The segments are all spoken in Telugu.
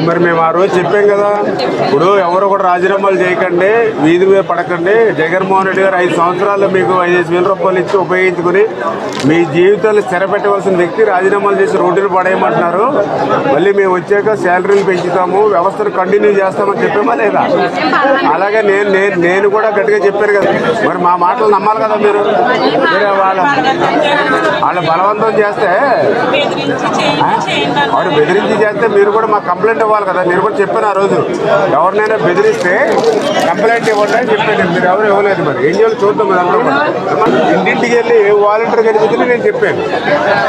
మరి మేము ఆ రోజు చెప్పాం కదా, ఇప్పుడు ఎవరు కూడా రాజీనామాలు చేయకండి, వీధి మీద పడకండి. జగన్మోహన్ రెడ్డి గారు 5 సంవత్సరాలు మీకు 5,000 రూపాయలు ఇచ్చి ఉపయోగించుకుని మీ జీవితాలు స్థిరపెట్టవలసిన వ్యక్తి రాజీనామాలు చేసి రోడ్డును పడేయమంటున్నారు. మళ్ళీ మేము వచ్చాక శాలరీలు పెంచుతాము, వ్యవస్థను కంటిన్యూ చేస్తామని చెప్పామా లేదా? అలాగే నేను కూడా గట్టిగా చెప్పాను కదా. మరి మా మాటలు నమ్మాలి కదా మీరు. వాళ్ళు బలవంతం చేస్తే, వాడు బెదిరించి చేస్తే మీరు కూడా మాకు కంప్లైంట్ ఇవ్వాలి కదా. నేను కూడా చెప్పాను ఆ రోజు, ఎవరినైనా బెదిరిస్తే కంప్లైంట్ ఇవ్వండి అని చెప్పాను. మీరు ఎవరు ఇవ్వలేదు. మరి ఏం చేయాలి చూద్దాం. మీరు అందరూ ఇంటింటికి వెళ్ళి వాలంటీర్ గడిపితే నేను చెప్పాను.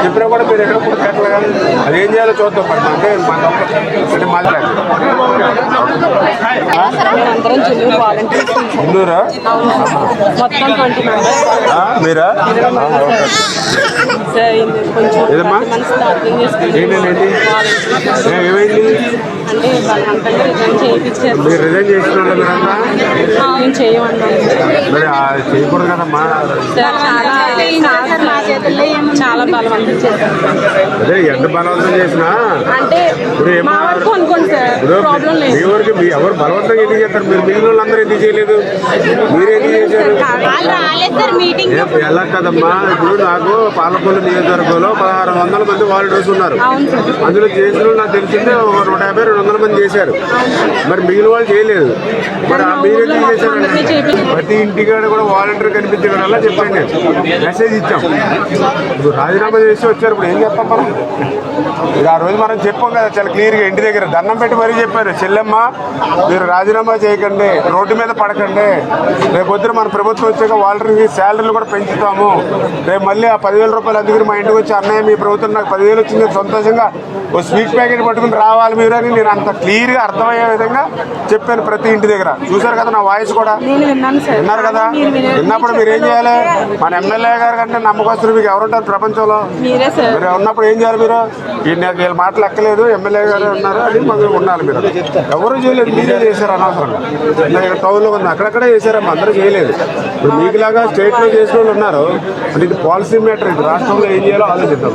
చెప్పినా కూడా మీరు ఎక్కడ కూడా కట్టలేదు కదా. అది ఏం చేయాలో చూద్దాం. మరి అంటే మాట్లాడారు ఇందూరా మీరా? ఏదమ్మా ఏంటండి? ఏమైంది? మీరు రిజైన్ చేసిన మీరంతా మరి చేయకూడదు కదమ్మా. చాలా బలవంతం చేశారు. అదే ఎంత బలవంతం చేసినా మీ వరకు ఎవరు బలవంతంగా ఎందుకు చేస్తారు? మీరు మిగిలిన వాళ్ళందరూ ఎందుకు చేయలేదు? మీరు ఎందుకు చేశారు? ఎలా కదమ్మా, ఇప్పుడు నాకు పాలకొల్లు నియోజకవర్గంలో 1600 మంది వాలంటీర్స్ ఉన్నారు. అందులో చేసిన నాకు తెలిసిందే 150-200 మంది చేశారు. మరి మిగిలిన వాళ్ళు చేయలేదు. మరి మీరు ఎందుకు చేశారండి? ప్రతి ఇంటికాడ కూడా వాలంటీర్ కనిపించడం వల్ల చెప్పండి. నేను మెసేజ్ ఇచ్చాం. ఇప్పుడు రాజీనామా చేసి వచ్చారు. ఇప్పుడు ఏం చెప్పాం మనం? ఇక ఆ రోజు మనం చెప్పాం కదా చాలా క్లియర్గా. ఇంటి దగ్గర దండం పెట్టి మరీ చెప్పారు, చెల్లెమ్మ మీరు రాజీనామా చేయకండి, రోడ్డు మీద పడకండి. రేపు పొద్దున మన ప్రభుత్వం వచ్చాక వాలంటీర్కి శాలరీలు కూడా పెంచుతాము. రేపు మళ్ళీ ఆ 10,000 రూపాయలు అందుకని మా ఇంటికి వచ్చి అన్నయ్య మీ ప్రభుత్వం నాకు 10,000 వచ్చింది, సంతోషంగా ఓ స్వీట్ ప్యాకెట్ పట్టుకుని రావాలి మీరు అని నేను అంత క్లియర్గా అర్థమయ్యే విధంగా చెప్పాను ప్రతి ఇంటి దగ్గర. చూసారు కదా నా వాయిస్ కూడా విన్నారు కదా. విన్నప్పుడు మీరు ఏం చేయాలి? మన ఎమ్మెల్యే గారు కంటే నమ్మకస్తులు మీకు ఎవరుంటారు ప్రపంచంలో? మీరు ఉన్నప్పుడు ఏం చేయాలి? మీరు వీళ్ళ మాటలు ఎక్కలేదు, ఎమ్మెల్యే గారు ఉన్నారు అని మనం ఉండాలి. మీరు ఎవరు చేయలేదు, మీరే చేశారు అనవసరంగా. ఇక్కడ టౌన్లో ఉంది, అక్కడక్కడే చేశారమ్మా, అందరూ చేయలేదు. ఇప్పుడు మీకులాగా స్టేట్లో చేసిన వాళ్ళు ఉన్నారు. అంటే ఇది పాలసీ మ్యాటర్. ఇది రాష్ట్రంలో ఏం చేయాలో ఆలోచిద్దాం.